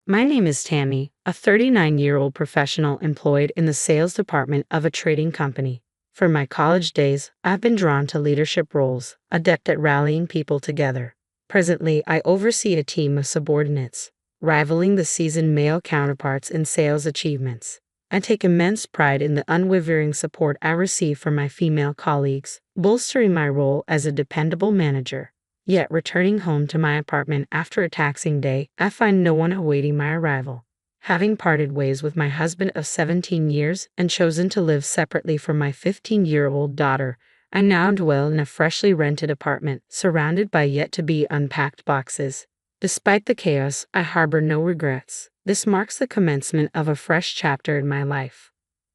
My name is Tammy, a 39-year-old professional employed in the sales department of a trading company. From my college days, I've been drawn to leadership roles, adept at rallying people together. Presently, I oversee a team of subordinates, rivaling the seasoned male counterparts in sales achievements. I take immense pride in the unwavering support I receive from my female colleagues, bolstering my role as a dependable manager. Yet, returning home to my apartment after a taxing day, I find no one awaiting my arrival. Having parted ways with my husband of 17 years and chosen to live separately from my 15-year-old daughter, I now dwell in a freshly rented apartment, surrounded by yet-to-be unpacked boxes. Despite the chaos, I harbor no regrets. This marks the commencement of a fresh chapter in my life.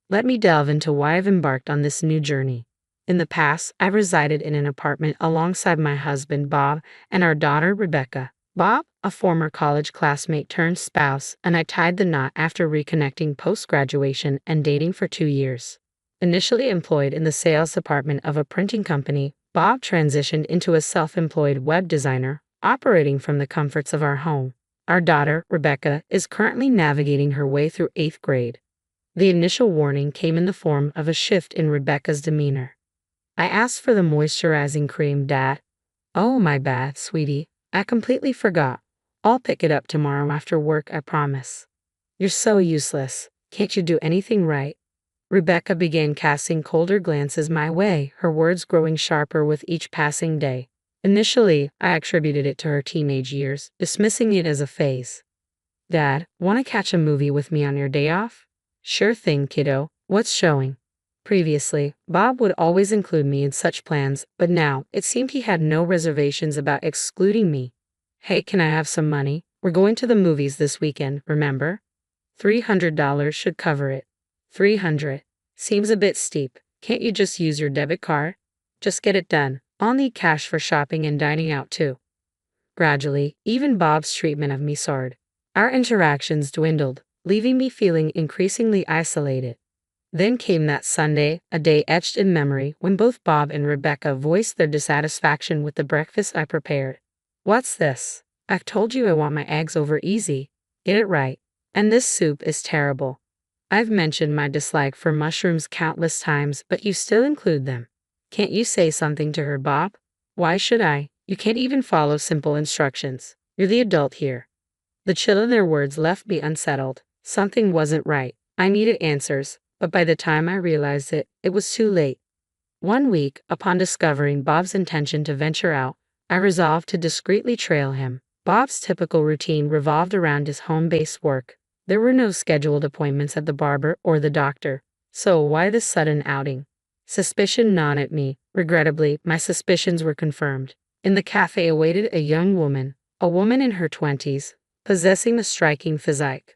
Let me delve into why I've embarked on this new journey. In the past, I resided in an apartment alongside my husband, Bob, and our daughter, Rebecca. Bob, a former college classmate turned spouse, and I tied the knot after reconnecting post-graduation and dating for 2 years. Initially employed in the sales department of a printing company, Bob transitioned into a self-employed web designer, operating from the comforts of our home. Our daughter, Rebecca, is currently navigating her way through 8th grade. The initial warning came in the form of a shift in Rebecca's demeanor. I asked for the moisturizing cream, Dad. Oh, my bad, sweetie. I completely forgot. I'll pick it up tomorrow after work, I promise. You're so useless. Can't you do anything right? Rebecca began casting colder glances my way, her words growing sharper with each passing day. Initially, I attributed it to her teenage years, dismissing it as a phase. Dad, want to catch a movie with me on your day off? Sure thing, kiddo. What's showing? Previously, Bob would always include me in such plans, but now it seemed he had no reservations about excluding me. Hey, can I have some money? We're going to the movies this weekend, remember? $300 should cover it. $300. Seems a bit steep. Can't you just use your debit card? Just get it done. I'll need cash for shopping and dining out too. Gradually, even Bob's treatment of me soared. Our interactions dwindled, leaving me feeling increasingly isolated. Then came that Sunday, a day etched in memory, when both Bob and Rebecca voiced their dissatisfaction with the breakfast I prepared. What's this? I've told you I want my eggs over easy. Get it right. And this soup is terrible. I've mentioned my dislike for mushrooms countless times, but you still include them. Can't you say something to her, Bob? Why should I? You can't even follow simple instructions. You're the adult here. The chill in their words left me unsettled. Something wasn't right. I needed answers. But by the time I realized it, it was too late. One week, upon discovering Bob's intention to venture out, I resolved to discreetly trail him. Bob's typical routine revolved around his home-based work. There were no scheduled appointments at the barber or the doctor. So why this sudden outing? Suspicion gnawed at me. Regrettably, my suspicions were confirmed. In the cafe awaited a young woman, a woman in her 20s, possessing a striking physique.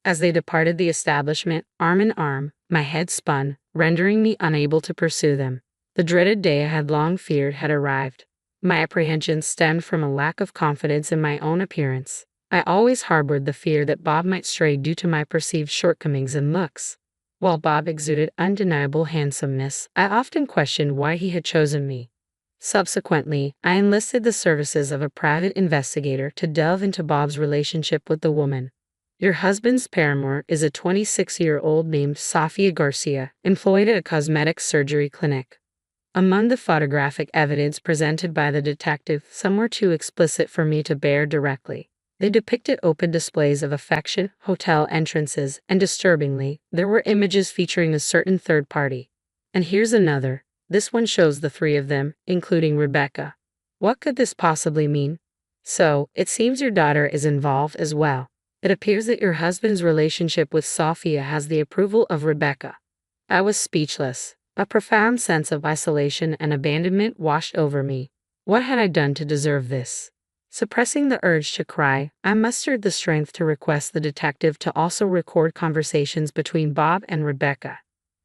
As they departed the establishment, arm in arm, my head spun, rendering me unable to pursue them. The dreaded day I had long feared had arrived. My apprehensions stemmed from a lack of confidence in my own appearance. I always harbored the fear that Bob might stray due to my perceived shortcomings in looks. While Bob exuded undeniable handsomeness, I often questioned why he had chosen me. Subsequently, I enlisted the services of a private investigator to delve into Bob's relationship with the woman. Your husband's paramour is a 26-year-old named Sofia Garcia, employed at a cosmetic surgery clinic. Among the photographic evidence presented by the detective, some were too explicit for me to bear directly. They depicted open displays of affection, hotel entrances, and disturbingly, there were images featuring a certain third party. And here's another. This one shows the three of them, including Rebecca. What could this possibly mean? So, it seems your daughter is involved as well. It appears that your husband's relationship with Sofia has the approval of Rebecca. I was speechless. A profound sense of isolation and abandonment washed over me. What had I done to deserve this? Suppressing the urge to cry, I mustered the strength to request the detective to also record conversations between Bob and Rebecca.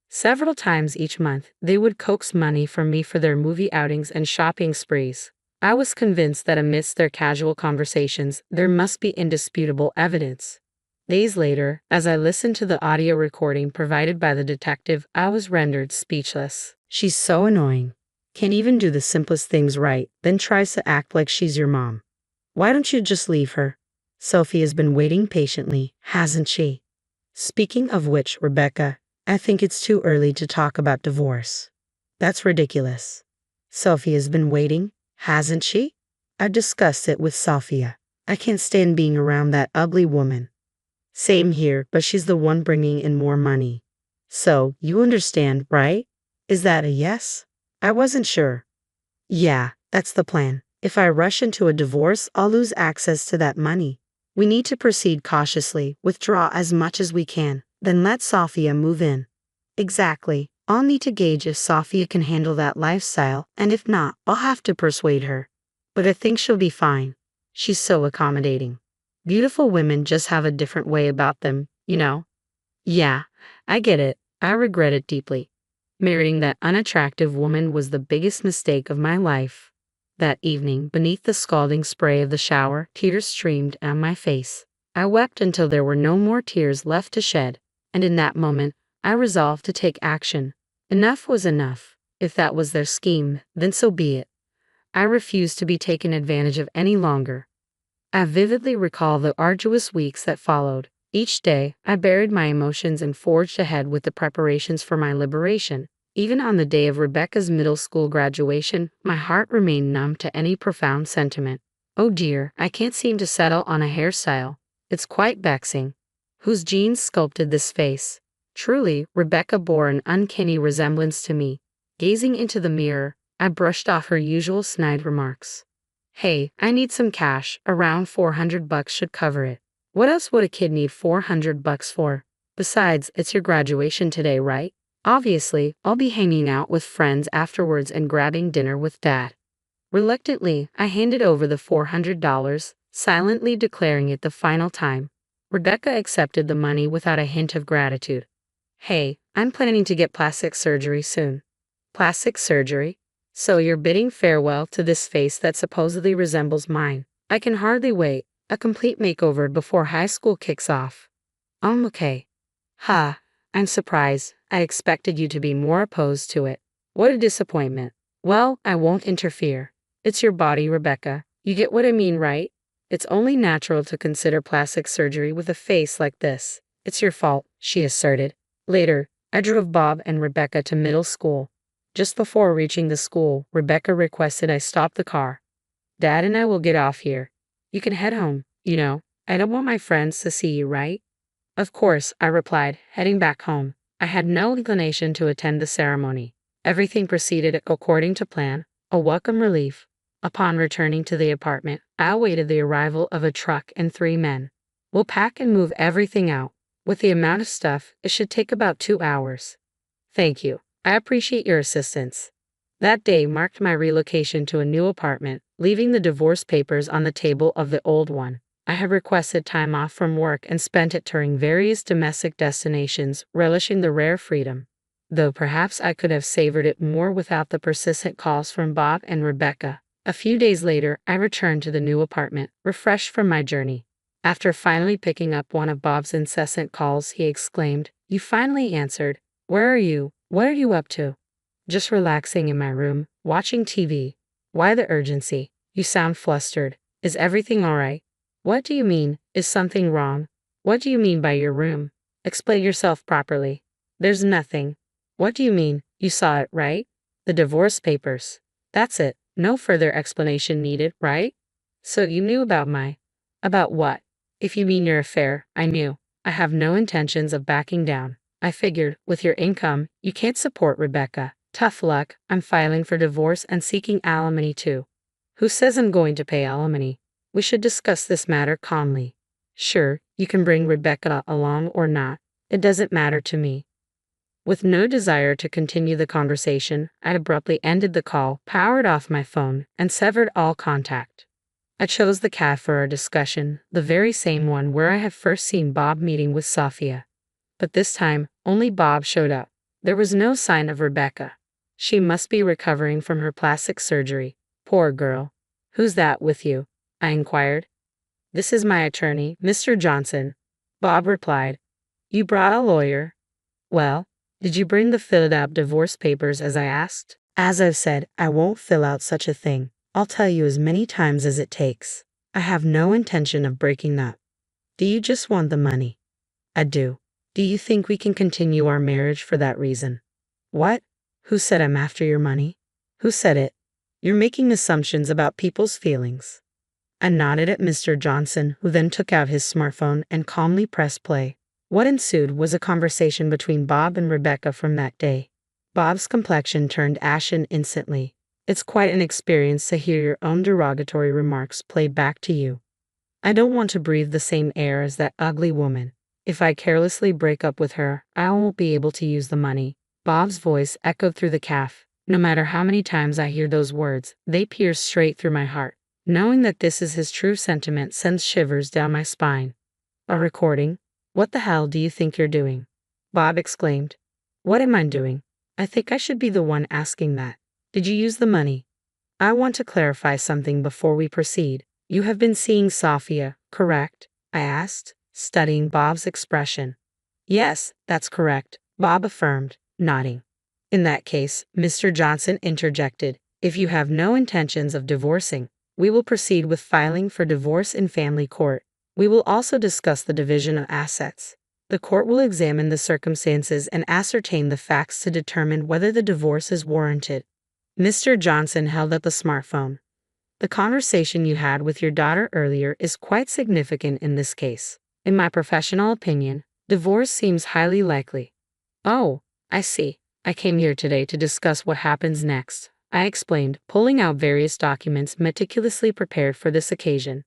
Several times each month, they would coax money from me for their movie outings and shopping sprees. I was convinced that amidst their casual conversations, there must be indisputable evidence. Days later, as I listened to the audio recording provided by the detective, I was rendered speechless. She's so annoying. Can't even do the simplest things right, then tries to act like she's your mom. Why don't you just leave her? Sophia's been waiting patiently, hasn't she? Speaking of which, Rebecca, I think it's too early to talk about divorce. That's ridiculous. Sophia's been waiting, hasn't she? I've discussed it with Sophia. I can't stand being around that ugly woman. Same here, but she's the one bringing in more money. So, you understand, right? Is that a yes? I wasn't sure. Yeah, that's the plan. If I rush into a divorce, I'll lose access to that money. We need to proceed cautiously, withdraw as much as we can, then let Sophia move in. Exactly. I'll need to gauge if Sophia can handle that lifestyle, and if not, I'll have to persuade her. But I think she'll be fine. She's so accommodating. Beautiful women just have a different way about them, you know? Yeah, I get it. I regret it deeply. Marrying that unattractive woman was the biggest mistake of my life. That evening, beneath the scalding spray of the shower, tears streamed down my face. I wept until there were no more tears left to shed, and in that moment, I resolved to take action. Enough was enough. If that was their scheme, then so be it. I refused to be taken advantage of any longer. I vividly recall the arduous weeks that followed. Each day, I buried my emotions and forged ahead with the preparations for my liberation. Even on the day of Rebecca's middle school graduation, my heart remained numb to any profound sentiment. Oh dear, I can't seem to settle on a hairstyle. It's quite vexing. Whose genes sculpted this face? Truly, Rebecca bore an uncanny resemblance to me. Gazing into the mirror, I brushed off her usual snide remarks. Hey, I need some cash. Around $400 should cover it. What else would a kid need $400 for? Besides, it's your graduation today, right? Obviously, I'll be hanging out with friends afterwards and grabbing dinner with Dad. Reluctantly, I handed over the $400, silently declaring it the final time. Rebecca accepted the money without a hint of gratitude. Hey, I'm planning to get plastic surgery soon. Plastic surgery? So you're bidding farewell to this face that supposedly resembles mine. I can hardly wait. A complete makeover before high school kicks off. Okay. Ha, I'm surprised. I expected you to be more opposed to it. What a disappointment. Well, I won't interfere. It's your body, Rebecca. You get what I mean, right? It's only natural to consider plastic surgery with a face like this. It's your fault, she asserted. Later, I drove Bob and Rebecca to middle school. Just before reaching the school, Rebecca requested I stop the car. Dad and I will get off here. You can head home, you know. I don't want my friends to see you, right? Of course, I replied, heading back home. I had no inclination to attend the ceremony. Everything proceeded according to plan, a welcome relief. Upon returning to the apartment, I awaited the arrival of a truck and 3 men. We'll pack and move everything out. With the amount of stuff, it should take about 2 hours. Thank you. I appreciate your assistance. That day marked my relocation to a new apartment, leaving the divorce papers on the table of the old one. I had requested time off from work and spent it touring various domestic destinations, relishing the rare freedom. Though perhaps I could have savored it more without the persistent calls from Bob and Rebecca. A few days later, I returned to the new apartment, refreshed from my journey. After finally picking up one of Bob's incessant calls, he exclaimed, "You finally answered. Where are you? What are you up to?" "Just relaxing in my room, watching TV. Why the urgency? You sound flustered. Is everything all right?" "What do you mean? Is something wrong? What do you mean by your room? Explain yourself properly." "There's nothing." "What do you mean? You saw it, right? The divorce papers." "That's it. No further explanation needed, right?" "So you knew about what?" "If you mean your affair, I knew. I have no intentions of backing down. I figured, with your income, you can't support Rebecca. Tough luck, I'm filing for divorce and seeking alimony too." "Who says I'm going to pay alimony? We should discuss this matter calmly." "Sure, you can bring Rebecca along or not. It doesn't matter to me." With no desire to continue the conversation, I abruptly ended the call, powered off my phone, and severed all contact. I chose the cab for our discussion, the very same one where I had first seen Bob meeting with Sophia. But this time, only Bob showed up. There was no sign of Rebecca. She must be recovering from her plastic surgery. Poor girl. "Who's that with you?" I inquired. "This is my attorney, Mr. Johnson," Bob replied. "You brought a lawyer?" "Well, did you bring the filled out divorce papers as I asked?" "As I've said, I won't fill out such a thing. I'll tell you as many times as it takes." I have no intention of breaking that. Do you just want the money? I do. Do you think we can continue our marriage for that reason? What? Who said I'm after your money? Who said it? You're making assumptions about people's feelings. I nodded at Mr. Johnson, who then took out his smartphone and calmly pressed play. What ensued was a conversation between Bob and Rebecca from that day. Bob's complexion turned ashen instantly. It's quite an experience to hear your own derogatory remarks played back to you. I don't want to breathe the same air as that ugly woman. If I carelessly break up with her, I won't be able to use the money. Bob's voice echoed through the cafe. No matter how many times I hear those words, they pierce straight through my heart. Knowing that this is his true sentiment sends shivers down my spine. A recording? What the hell do you think you're doing? Bob exclaimed. What am I doing? I think I should be the one asking that. Did you use the money? I want to clarify something before we proceed. You have been seeing Sophia, correct? I asked, studying Bob's expression. Yes, that's correct, Bob affirmed, nodding. In that case, Mr. Johnson interjected, if you have no intentions of divorcing, we will proceed with filing for divorce in family court. We will also discuss the division of assets. The court will examine the circumstances and ascertain the facts to determine whether the divorce is warranted. Mr. Johnson held up the smartphone. The conversation you had with your daughter earlier is quite significant in this case. In my professional opinion, divorce seems highly likely. Oh, I see. I came here today to discuss what happens next, I explained, pulling out various documents meticulously prepared for this occasion.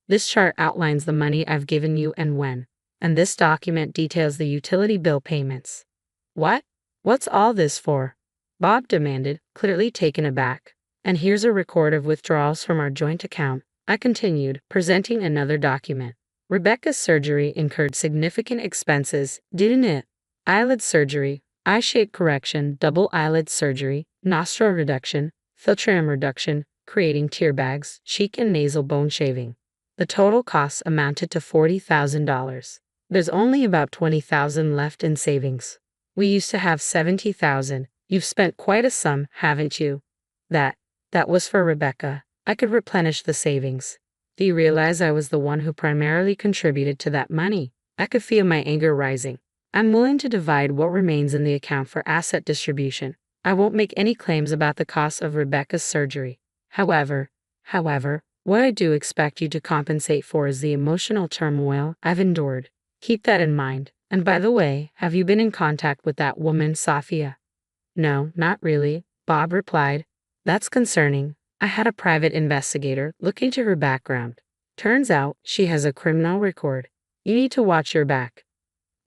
This chart outlines the money I've given you and when, and this document details the utility bill payments. What? What's all this for? Bob demanded, clearly taken aback. And here's a record of withdrawals from our joint account, I continued, presenting another document. Rebecca's surgery incurred significant expenses, didn't it? Eyelid surgery, eye shape correction, double eyelid surgery, nostril reduction, filtrum reduction, creating tear bags, cheek and nasal bone shaving. The total costs amounted to $40,000. There's only about $20,000 left in savings. We used to have $70,000. You've spent quite a sum, haven't you? That was for Rebecca. I could replenish the savings. Do you realize I was the one who primarily contributed to that money? I could feel my anger rising. I'm willing to divide what remains in the account for asset distribution. I won't make any claims about the cost of Rebecca's surgery. However, what I do expect you to compensate for is the emotional turmoil I've endured. Keep that in mind. And by the way, have you been in contact with that woman, Sophia? No, not really, Bob replied. That's concerning. I had a private investigator look into her background. Turns out she has a criminal record. You need to watch your back.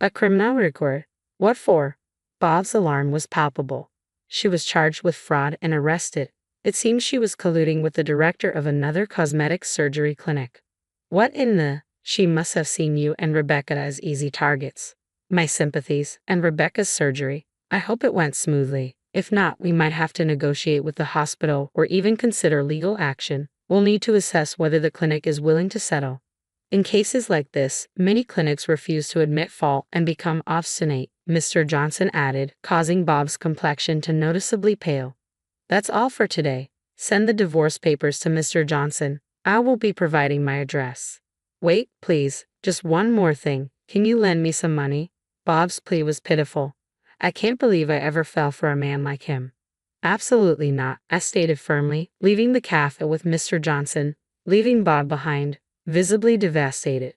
A criminal record? What for? Bob's alarm was palpable. She was charged with fraud and arrested. It seems she was colluding with the director of another cosmetic surgery clinic. What in the? She must have seen you and Rebecca as easy targets. My sympathies, and Rebecca's surgery. I hope it went smoothly. If not, we might have to negotiate with the hospital or even consider legal action. We'll need to assess whether the clinic is willing to settle. In cases like this, many clinics refuse to admit fault and become obstinate, Mr. Johnson added, causing Bob's complexion to noticeably pale. That's all for today. Send the divorce papers to Mr. Johnson. I will be providing my address. Wait, please, just one more thing. Can you lend me some money? Bob's plea was pitiful. I can't believe I ever fell for a man like him. Absolutely not, I stated firmly, leaving the cafe with Mr. Johnson, leaving Bob behind, visibly devastated.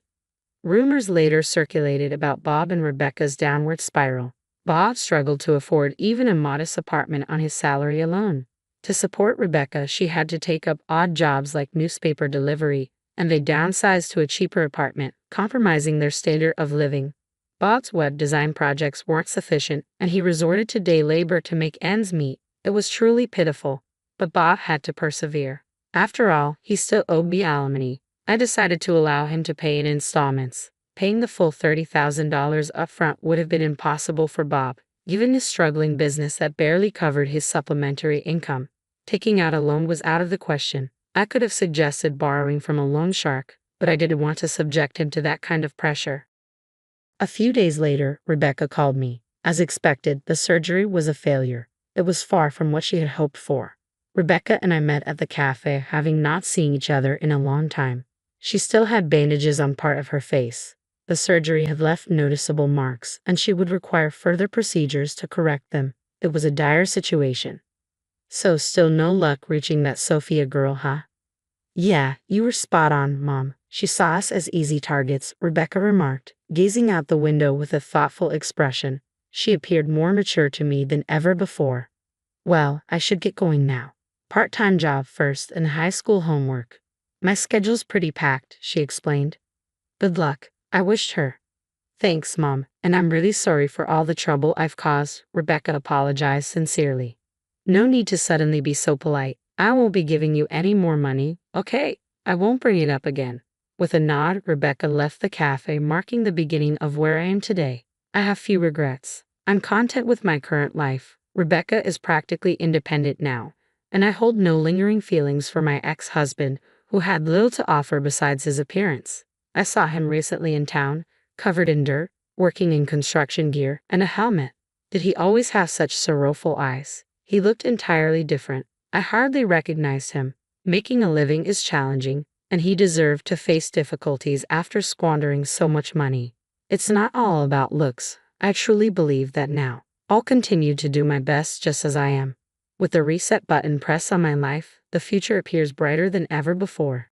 Rumors later circulated about Bob and Rebecca's downward spiral. Bob struggled to afford even a modest apartment on his salary alone. To support Rebecca, she had to take up odd jobs like newspaper delivery, and they downsized to a cheaper apartment, compromising their standard of living. Bob's web design projects weren't sufficient, and he resorted to day labor to make ends meet. It was truly pitiful, but Bob had to persevere. After all, he still owed me alimony. I decided to allow him to pay in installments. Paying the full $30,000 upfront would have been impossible for Bob, given his struggling business that barely covered his supplementary income. Taking out a loan was out of the question. I could have suggested borrowing from a loan shark, but I didn't want to subject him to that kind of pressure. A few days later, Rebecca called me. As expected, the surgery was a failure. It was far from what she had hoped for. Rebecca and I met at the cafe, having not seen each other in a long time. She still had bandages on part of her face. The surgery had left noticeable marks, and she would require further procedures to correct them. It was a dire situation. So still no luck reaching that Sophia girl, huh? Yeah, you were spot on, Mom. She saw us as easy targets, Rebecca remarked, gazing out the window with a thoughtful expression. She appeared more mature to me than ever before. Well, I should get going now. Part-time job first and high school homework. My schedule's pretty packed, she explained. Good luck. I wished her. Thanks, Mom, and I'm really sorry for all the trouble I've caused, Rebecca apologized sincerely. No need to suddenly be so polite. I won't be giving you any more money, okay? I won't bring it up again. With a nod, Rebecca left the cafe, marking the beginning of where I am today. I have few regrets. I'm content with my current life. Rebecca is practically independent now, and I hold no lingering feelings for my ex-husband, who had little to offer besides his appearance. I saw him recently in town, covered in dirt, working in construction gear and a helmet. Did he always have such sorrowful eyes? He looked entirely different. I hardly recognized him. Making a living is challenging, and he deserved to face difficulties after squandering so much money. It's not all about looks. I truly believe that now. I'll continue to do my best just as I am. With the reset button pressed on my life, the future appears brighter than ever before.